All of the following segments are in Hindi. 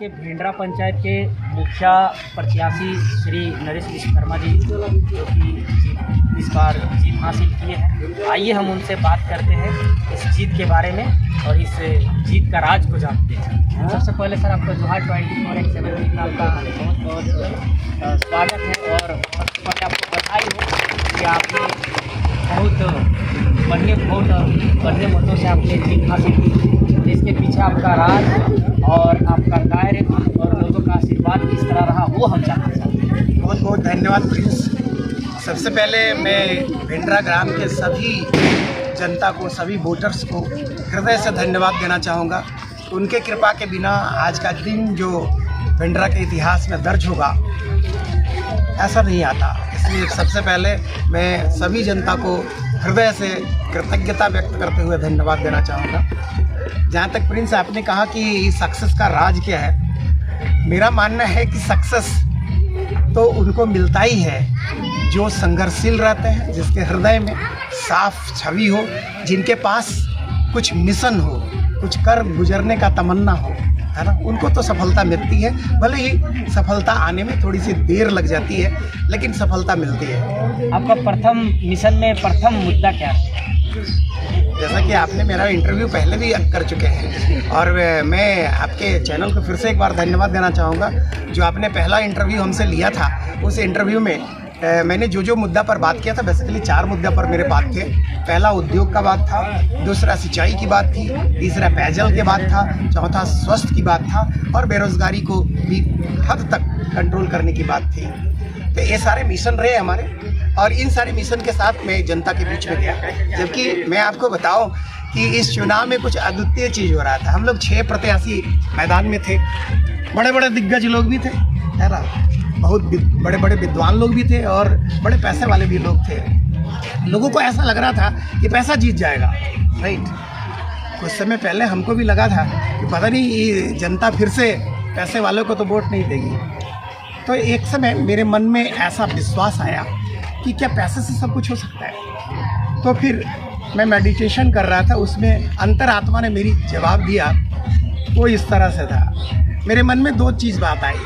के भिंडरा पंचायत के मुखिया प्रत्याशी श्री नरेश विश्वकर्मा जी जो कि इस बार जीत हासिल किए हैं। आइए हम उनसे बात करते हैं इस जीत के बारे में और इस जीत का राज को जानते हैं। सबसे पहले सर आपका जोहार 24/7 न्यूज़ में आपका बहुत बहुत स्वागत है और पहले आपको बधाई हो कि आपने बहुत बढ़िया मतों से आपने जीत हासिल की। इसके पीछे आपका राज और आपका कार्य और लोगों का आशीर्वाद किस तरह रहा वो हम जानना चाहते हैं। बहुत बहुत धन्यवाद प्रिंस। सबसे पहले मैं भिंडरा ग्राम के सभी जनता को, सभी वोटर्स को हृदय से धन्यवाद देना चाहूँगा। उनके कृपा के बिना आज का दिन जो भिंडरा के इतिहास में दर्ज होगा ऐसा नहीं आता। इसलिए सबसे पहले मैं सभी जनता को हृदय से कृतज्ञता व्यक्त करते हुए धन्यवाद देना चाहूँगा। जहाँ तक प्रिंस आपने कहा कि सक्सेस का राज क्या है, मेरा मानना है कि सक्सेस तो उनको मिलता ही है जो संघर्षशील रहते हैं, जिसके हृदय में साफ छवि हो, जिनके पास कुछ मिशन हो, कुछ कर गुजरने का तमन्ना हो, है ना। उनको तो सफलता मिलती है, भले ही सफलता आने में थोड़ी सी देर लग जाती है, लेकिन सफलता मिलती है। आपका प्रथम मिशन में प्रथम मुद्दा क्या है? जैसा कि आपने मेरा इंटरव्यू पहले भी कर चुके हैं और मैं आपके चैनल को फिर से एक बार धन्यवाद देना चाहूँगा। जो आपने पहला इंटरव्यू हमसे लिया था, उस इंटरव्यू में मैंने जो मुद्दा पर बात किया था, बेसिकली 4 मुद्दा पर मेरे बात थे। पहला उद्योग का बात था, दूसरा सिंचाई की बात थी, तीसरा पेयजल के बात था, चौथा स्वास्थ्य की बात था और बेरोजगारी को भी हद तक कंट्रोल करने की बात थी। तो ये सारे मिशन रहे हमारे और इन सारे मिशन के साथ मैं जनता के बीच में गया। जबकि मैं आपको बताऊं कि इस चुनाव में कुछ अद्वितीय चीज़ हो रहा था। हम लोग 6 प्रत्याशी मैदान में थे, बड़े बड़े दिग्गज लोग भी थे, है ना, बहुत बड़े बड़े विद्वान लोग भी थे और बड़े पैसे वाले भी लोग थे। लोगों को ऐसा लग रहा था कि पैसा जीत जाएगा, राइट। कुछ समय पहले हमको भी लगा था कि पता नहीं ये जनता फिर से पैसे वालों को तो वोट नहीं देगी। तो एक समय मेरे मन में ऐसा विश्वास आया कि क्या पैसे से सब कुछ हो सकता है। तो फिर मैं मेडिटेशन कर रहा था, उसमें अंतरात्मा ने मेरी जवाब दिया। वो इस तरह से था, मेरे मन में 2 चीज़ बात आई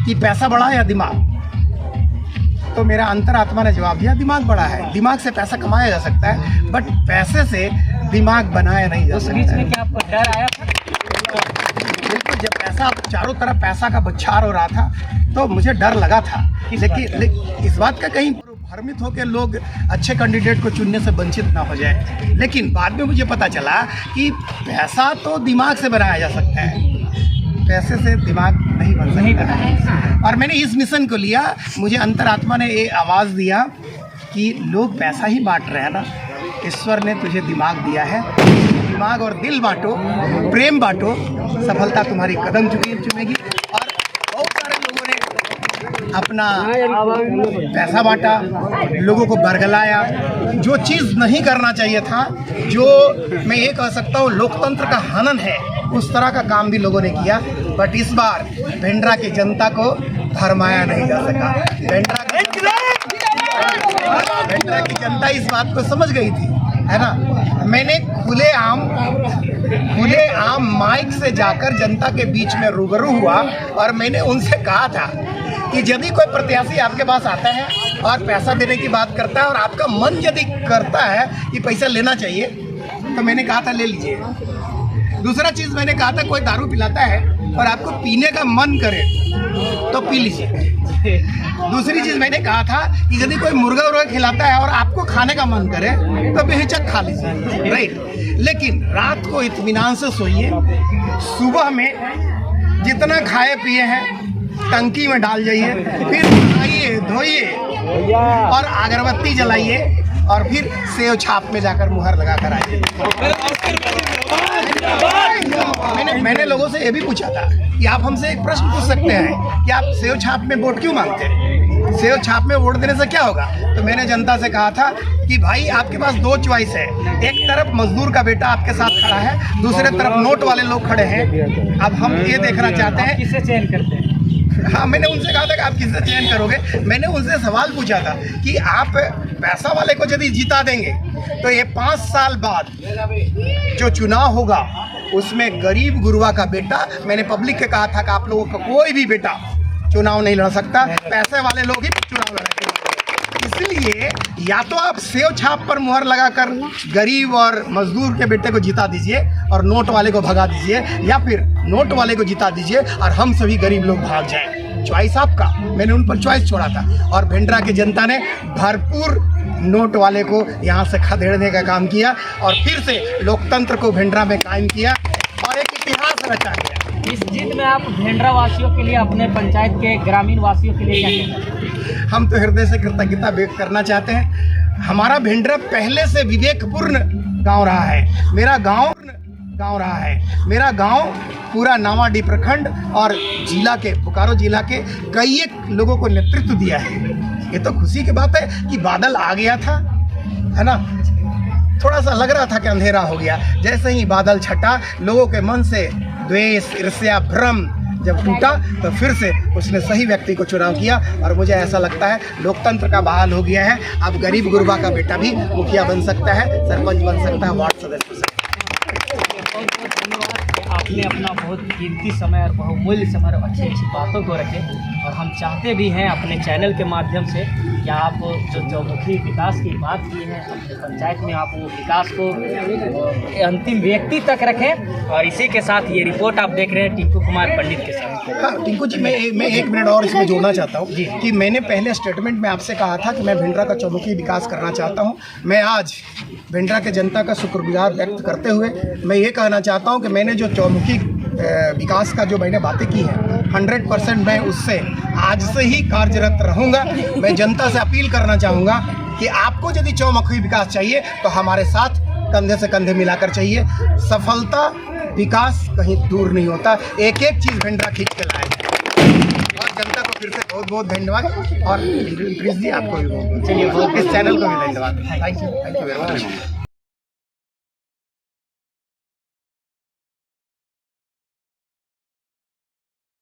कि पैसा बड़ा या दिमाग। तो मेरा अंतरात्मा ने जवाब दिया दिमाग बड़ा है। दिमाग से पैसा कमाया जा सकता है, बट पैसे से दिमाग बनाया नहीं जा सकता। बीच में क्या आपको डर आया था? बिल्कुल, जब पैसा चारों तरफ पैसा का बौछार हो रहा था तो मुझे डर लगा था, लेकिन इस बात का कहीं भ्रमित होकर लोग अच्छे कैंडिडेट को चुनने से वंचित ना हो जाए। लेकिन बाद में मुझे पता चला कि पैसा तो दिमाग से बनाया जा सकता है, पैसे से दिमाग नहीं बन सकता है। और मैंने इस मिशन को लिया। मुझे अंतरात्मा ने ये आवाज़ दिया कि लोग पैसा ही बांट रहे हैं ना, ईश्वर ने तुझे दिमाग दिया है, दिमाग और दिल बांटो, प्रेम बांटो, सफलता तुम्हारी कदम चुमेगी। और बहुत सारे लोगों ने अपना पैसा बांटा, लोगों को बरगलाया। जो चीज़ नहीं करना चाहिए था, जो मैं ये कह सकता हूँ लोकतंत्र का हनन है, उस तरह का काम भी लोगों ने किया। बट इस बार भिंडरा की जनता को भरमाया नहीं जा सका। भिंडरा की जनता इस बात को समझ गई थी, है ना। मैंने खुले आम माइक से जाकर जनता के बीच में रूबरू हुआ और मैंने उनसे कहा था कि यदि कोई प्रत्याशी आपके पास आता है और पैसा देने की बात करता है और आपका मन यदि करता है कि पैसा लेना चाहिए, तो मैंने कहा था ले लीजिए। दूसरा चीज़ मैंने कहा था, कोई दारू पिलाता है और आपको पीने का मन करे तो पी लीजिए। दूसरी चीज़ मैंने कहा था कि यदि कोई मुर्गा खिलाता है और आपको खाने का मन करे तो बेहिचक खा लीजिए, राइट। लेकिन रात को इत्मीनान से सोइए, सुबह में जितना खाए पिए हैं टंकी में डाल जाइए, फिर नहाइए धोइए और अगरबत्ती जलाइए और फिर सेव छाप में जाकर मुहर लगा कर आइए। मैंने लोगों से ये भी पूछा था कि आप हमसे एक प्रश्न पूछ सकते हैं कि आप सेव छाप में वोट क्यों मांगते हैं, सेव छाप में वोट देने से क्या होगा। तो मैंने जनता से कहा था कि भाई आपके पास 2 चॉइस है, एक तरफ मजदूर का बेटा आपके साथ खड़ा है, दूसरे तरफ नोट वाले लोग खड़े हैं। अब हम ये देखना चाहते हैं किसे चयन करते हैं। हाँ, मैंने उनसे कहा था कि आप किससे चयन करोगे। मैंने उनसे सवाल पूछा था कि आप पैसा वाले को यदि जिता देंगे तो ये 5 साल बाद जो चुनाव होगा उसमें गरीब गुरबा का बेटा, मैंने पब्लिक के कहा था कि आप लोगों का कोई भी बेटा चुनाव नहीं लड़ सकता, पैसे वाले लोग ही चुनाव लड़ेंगे। इसलिए या तो आप सेव छाप पर मुहर लगाकर गरीब और मजदूर के बेटे को जिता दीजिए और नोट वाले को भगा दीजिए, या फिर नोट वाले को जिता दीजिए और हम सभी गरीब लोग भाग जाएं। चॉइस आपका, मैंने उन पर चॉइस छोड़ा था और भिंडरा की जनता ने भरपूर नोट वाले को यहाँ से खदेड़ने का काम किया और फिर से लोकतंत्र को भिंडरा में कायम किया और एक इतिहास रचा गया। इस जीत में आप भिंडरा वासियों के लिए, अपने पंचायत के ग्रामीण वासियों के लिए क्या कहते हैं? हम तो हृदय से कृतज्ञता व्यक्त करना चाहते हैं। हमारा भिंडरा पहले से विवेकपूर्ण गांव रहा है। मेरा गांव पूरा नावाडीह प्रखंड और जिला के, बोकारो जिला के कई एक लोगों को नेतृत्व दिया है। ये तो खुशी की बात है कि बादल आ गया था, है ना। थोड़ा सा लग रहा था कि अंधेरा हो गया, जैसे ही बादल छटा लोगों के मन से द्वेष, ईर्ष्या, भ्रम जब टूटा तो फिर से उसने सही व्यक्ति को चुनाव किया और मुझे ऐसा लगता है लोकतंत्र का बहाल हो गया है। अब गरीब गुरबा का बेटा भी मुखिया बन सकता है, सरपंच बन सकता है, वार्ड सदस्य बन सकता है। बहुत बहुत धन्यवाद कि आपने अपना बहुत कीमती समय और बहुमूल्य समय और अच्छी अच्छी बातों को रखे। और हम चाहते भी हैं अपने चैनल के माध्यम से कि आप जो चौमुखी विकास की बात की है अपने पंचायत में, आप वो विकास को अंतिम व्यक्ति तक रखें। और इसी के साथ ये रिपोर्ट आप देख रहे हैं टिंकू कुमार पंडित के साथ। हाँ टिंकू जी, मैं 1 मिनट और इसमें जोड़ना चाहता हूँ कि मैंने पहले स्टेटमेंट में आपसे कहा था कि मैं भिंडरा का चौमुखी विकास करना चाहता हूँ। मैं आज भिंडरा के जनता का शुक्रगुजार व्यक्त करते हुए मैं ये कहना चाहता हूँ कि मैंने जो चौमुखी विकास का जो मैंने बातें की हैं 100% मैं उससे आज से ही कार्यरत रहूँगा। मैं जनता से अपील करना चाहूँगा कि आपको यदि चौमुखी विकास चाहिए तो हमारे साथ कंधे से कंधे मिलाकर चाहिए। सफलता, विकास कहीं दूर नहीं होता, एक एक चीज़ भिंडरा खींच के लाएगा। और जनता को फिर से बहुत बहुत धन्यवाद और प्लीज जी आपको भी बहुत, चलिए इस चैनल को भी धन्यवाद। Thank you very much.